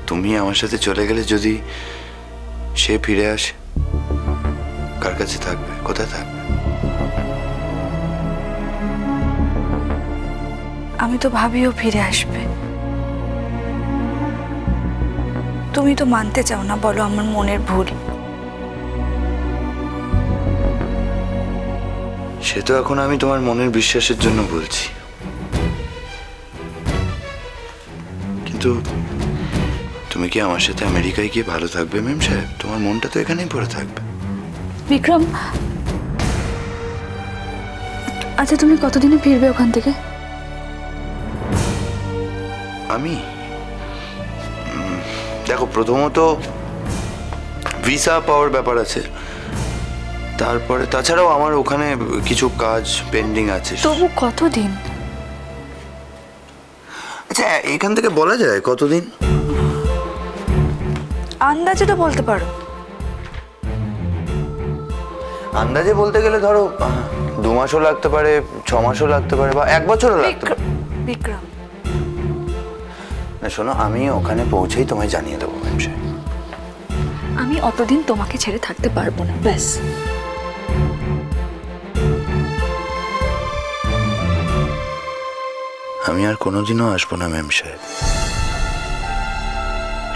তুমি আমার সাথে চলে গেলে যদি সে ফিরে আসে, কার কাছে থাকবে, কোথায় থাকবে? আমি তো ভাবিও ফিরে আসবে। তুমি তো মানতে চাও না, বলো আমার মনের ভুল। সে তো এখন আমি তোমার মনের বিশ্বাসের জন্য বলছি, কিন্তু তুমি কি আমার সাথে আমেরিকায় গিয়ে ভালো থাকবে মেম সাহেব? তোমার মনটা তো এখানেই পড়ে থাকবে। বিক্রম, আচ্ছা তুমি কতদিনে ফিরবে ওখান থেকে? আমি দেখো, প্রথমত ভিসা পাওয়ার ব্যাপার আছে, তারপরে তাছাড়াও আমার ওখানে কিছু কাজ পেন্ডিং আছে। তবু কতদিন? আচ্ছা, এখান থেকে বলা যায় কতদিন? আন্দাজে তো বলতে পারো। আন্দাজে বলতে গেলে ধরো 2 মাসও লাগতে পারে, 6 মাসও লাগতে পারে, বা 1 বছরও লাগতে পারে। বিক্রম, না শোনো, আমি ওখানে পৌঁছেই তোমায় জানিয়ে দেবো ম্যাম সাহেব। আমি অতদিন তোমাকে ছেড়ে থাকতে পারবো না, ব্যাস। আমি আর কোনোদিনও আসবো না ম্যাম সাহেব,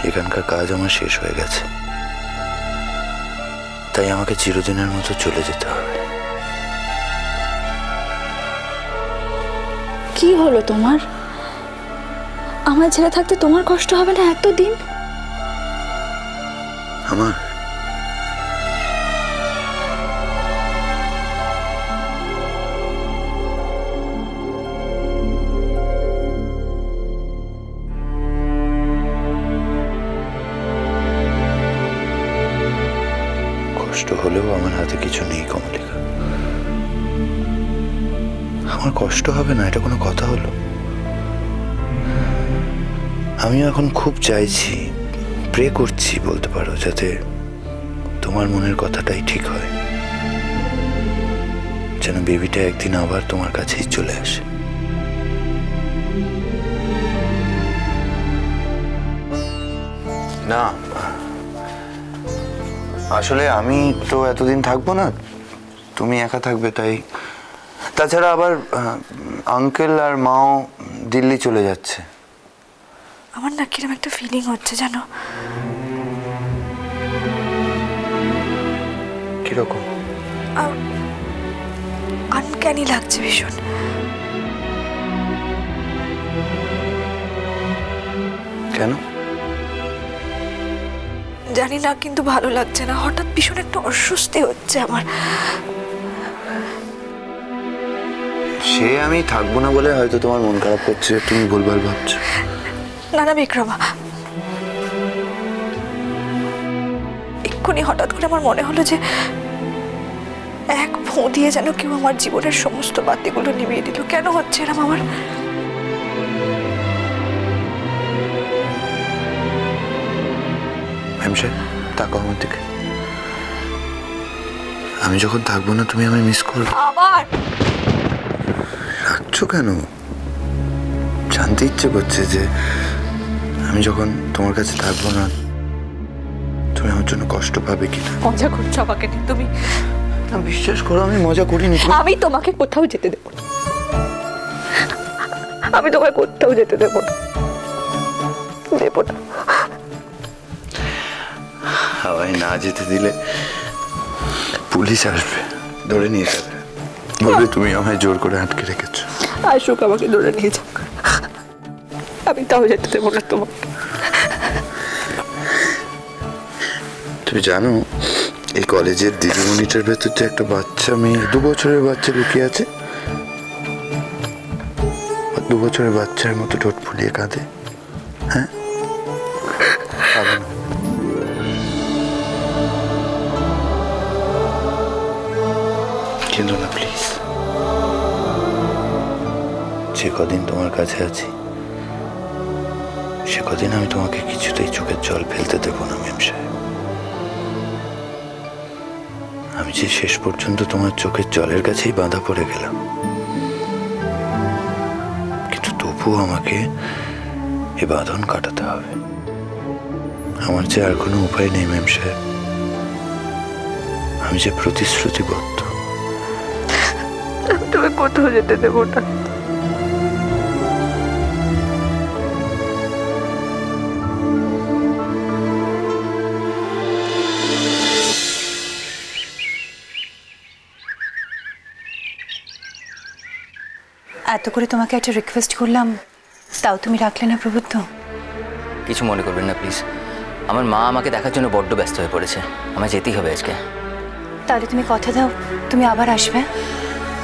এখানকার কাজ আমার শেষ হয়ে গেছে, তাই আমাকে চিরদিনের মতো চলে যেতে হবে। কি হলো তোমার? আমার ছেড়ে থাকতে তোমার কষ্ট হবে না এতদিন? আমার কষ্ট হলেও আমার হাতে কিছু নেই কমলিকা। আমার কষ্ট হবে না, এটা কোনো কথা হলো? আমি এখন খুব চাইছি, প্রে করছি বলতে পারো, যাতে তোমার মনের কথাটাই ঠিক হয়, যেন বেবিটা একদিন আবার তোমার কাছেই চলে আসে। না আসলে আমি তো এতদিন থাকবো না, তুমি একা থাকবে, তাই। তাছাড়া আবার আঙ্কেল আর মাও দিল্লি চলে যাচ্ছে। আমার না কিরকম একটা ফিলিং হচ্ছে জানো? কিরকম? আনক্যানি লাগছে ভীষণ। কেন জানি না, কিন্তু ভালো লাগছে না, হঠাৎ ভীষণ একটা অস্বস্তি হচ্ছে আমার। সে আমি থাকবো না বলে হয়তো তোমার মন খারাপ করছে, তুমি ভুলভাল ভাবছো। না না বিক্রমা, এক্ষুনি হঠাৎ করে আমার মনে হলো যে এক ফোঁ দিয়ে যেন কেউ আমার জীবনের সমস্ত বাতিগুলো নিভিয়ে দিল। কেন হচ্ছে এরম আমার? তাকাও আমার দিকে। আমি যখন থাকবো না তুমি আমায় মিস করবে। আবার রাখছো কেন? জানতে ইচ্ছে করছে যে আমি যখন তোমার কাছে থাকবো না তুমি আমার জন্য কষ্ট পাবে কিনা। মজা করছো আমাকে নিয়ে তুমি? না, বিশ্বাস করো আমি মজা করিনি। আমি তোমাকে কোথাও যেতে দেবো না, আমি তোমাকে কোথাও যেতে দেবো না, দেবো না। হাওয়ায় না যেতে দিলে পুলিশ আসবে, ধরে নিয়ে যাবে, বলবে তুমি আমায় জোর করে আটকে রেখেছো। আসুক, আমাকে ধরে নিয়ে যাক, আমি তাও যেতে দেবো না তোমাকে। তুমি জানো এই কলেজের দিদিমণিটার ভেতর যে একটা বাচ্চা মেয়ে, 2 বছরের বাচ্চা লুকিয়ে আছে। 2 বছরের বাচ্চার মতো ঠোঁট ফুলিয়ে কাঁদে। হ্যাঁ, কিন্তু না প্লিজ, যে কদিন তোমার কাছে আছি সে কদিন আমি তোমাকে কিছুতেই চোখের জল ফেলতে দেবো না মেম সাহেব। আমি যে শেষ পর্যন্ত তোমার চোখের জলের কাছেই বাঁধা পড়ে গেলাম, কিন্তু তবুও আমাকে এ বাঁধন কাটাতে হবে। আমার যে আর কোনো উপায় নেই ম্যাম সাহেব, আমি যে প্রতিশ্রুতিবদ্ধ। তুমি কোথাও যেতে দেবো না। এত করে তোমাকে একটা রিকোয়েস্ট করলাম, তাও তুমি রাখলে না প্রবুদ্ধ। কিছু মনে করবেন না প্লিজ, আমার মা আমাকে দেখার জন্য বড্ড ব্যস্ত হয়ে পড়েছে, আমার যেতেই হবে আজকে। তাহলে তুমি কথা দাও তুমি আবার আসবে।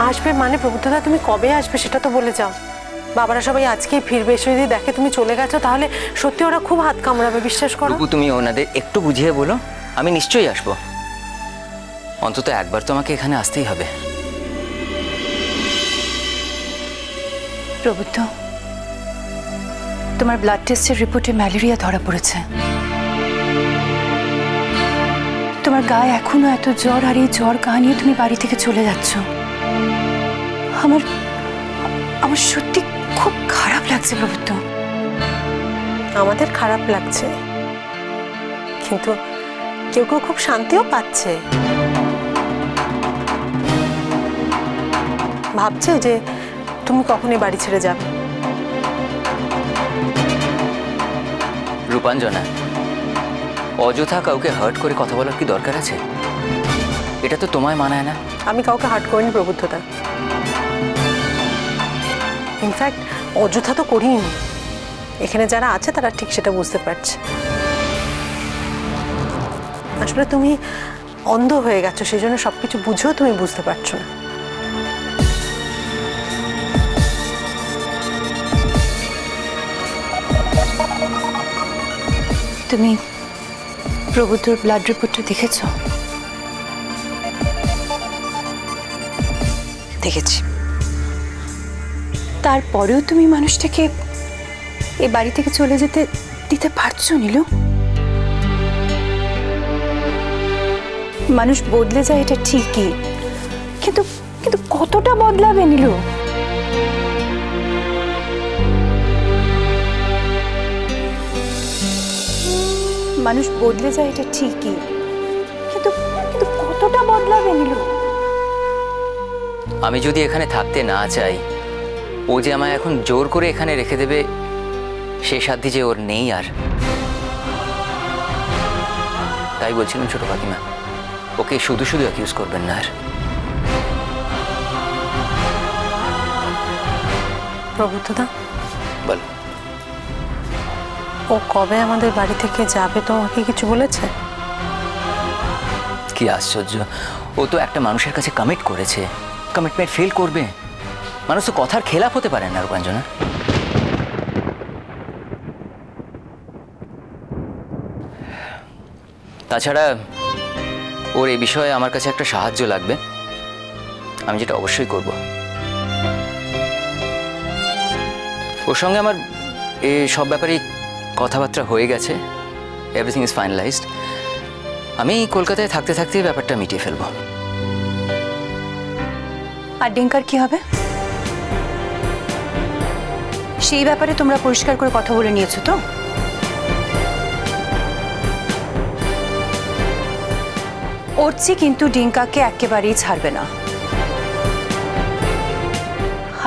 আসবে মানে প্রবুদ্ধদা তুমি কবে আসবে সেটা তো বলে যাও। বাবারা সবাই আজকেই ফিরবে, এসে যদি দেখে তুমি চলে গেছো তাহলে সত্যি ওরা খুব হাত কামড়াবে, বিশ্বাস করো। রূপু তুমি ওনাদের একটু বুঝিয়ে বলো, আমি নিশ্চয়ই আসবো। অন্তত একবার তো আমাকে এখানে আসতেই হবে। প্রবুদ্ধ, তোমার ব্লাড টেস্টের রিপোর্টে ম্যালেরিয়া ধরা পড়েছে। তোমার গায়ে এখনো এত জ্বর, আর এই জ্বর গা নিয়ে তুমি বাড়ি থেকে চলে যাচ্ছ। আমার আমার সত্যি খুব খারাপ লাগছে প্রবুদ্ধ। আমাদের খারাপ লাগছে, কিন্তু কেউ কেউ খুব শান্তিও পাচ্ছে, ভাবছে যে তুমি কখনই বাড়ি ছেড়ে যাবে। রূপাঞ্জনা, অযথা কাউকে হার্ট করে কথা বলার কি দরকার আছে? এটা তো তোমায় মানায় না। আমি কাউকে হার্ট করিনি প্রবুদ্ধদা, ইনফ্যাক্ট অযথা তো করিনি। এখানে যারা আছে তারা ঠিক সেটা বুঝতে পারছে। আসলে তুমি অন্ধ হয়ে গেছো, সেই জন্য সবকিছু বুঝেও তুমি বুঝতে পারছো না। তুমি প্রবুদ্ধর ব্লাড রিপোর্টটা দেখেছ? দেখেছি। তারপরেও তুমি মানুষটাকে এই বাড়ি থেকে চলে যেতে দিতে পারছো নীলু? মানুষ বদলে যায় এটা ঠিকই, কিন্তু কিন্তু কতটা বদলাবে নীলু? মানুষ বদলে যায় এটা ঠিকই, কিন্তু কিন্তু কতটা বদলাবে নীলু? আমি যদি এখানে থাকতে না চাই, ও যে আমায় এখন জোর করে এখানে রেখে দেবে সে সাধ্যি যে ওর নেই। আর তাই বলছিলাম ছোট কাকিমা, ওকে শুধু শুধু অ্যাকিউজ করবেন না। আর প্রবুদ্ধদা বল, ও কবে আমাদের বাড়ি থেকে যাবে তোমাকে কিছু বলেছে? কি আশ্চর্য, ও তো একটা মানুষের কাছে কমিট করেছে, কমিটমেন্ট ফেল করবে? মানুষ তো কথার খেলাপ হতে পারে না রূপাঞ্জনা। তাছাড়া ওর এই বিষয়ে আমার কাছে একটা সাহায্য লাগবে, আমি যেটা অবশ্যই করব। ওর সঙ্গে আমার সব ব্যাপারেই কথাবার্তা হয়ে গেছে, এভরিথিং ইজ ফাইনালাইজড। আমি কলকাতায় থাকতে থাকতেই ব্যাপারটা মিটিয়ে ফেলবো। আর ডিঙ্কার কি হবে? সেই ব্যাপারে তোমরা পরিষ্কার করে কথা বলে নিয়েছো তো? অর্চি কিন্তু ডিঙ্কাকে একেবারেই ছাড়বে না।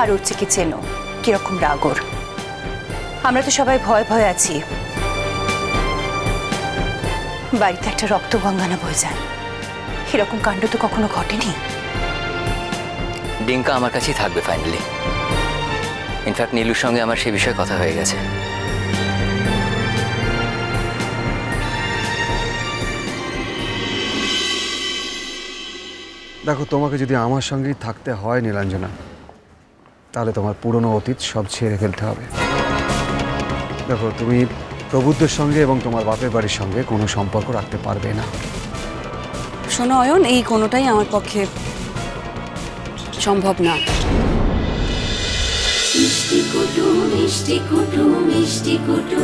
আর অর্চিকে চেনো কিরকম রাগর। আমরা তো সবাই ভয় ভয় আছি, বাড়িতে একটা রক্ত গঙ্গানা বয়ে যায়, এরকম কাণ্ড তো কখনো ঘটেনি। ডিঙ্কা আমার কাছেই থাকবে ফাইনালি। ইনফ্যাক্ট নীলুর সঙ্গে আমার সে বিষয়ে কথা হয়ে গেছে। দেখো, তোমাকে যদি আমার সঙ্গেই থাকতে হয় নীলাঞ্জনা, তাহলে তোমার পুরনো অতীত সব ছেড়ে ফেলতে হবে। দেখো, তুমি প্রবুদ্ধের সঙ্গে এবং তোমার বাপের বাড়ির সঙ্গে কোনো সম্পর্ক রাখতে পারবে না। শোনো অয়ন, এই কোনোটাই আমার পক্ষে সম্ভব না। মিষ্টি কুটু মিষ্টি কুটু মিষ্টি কুটু।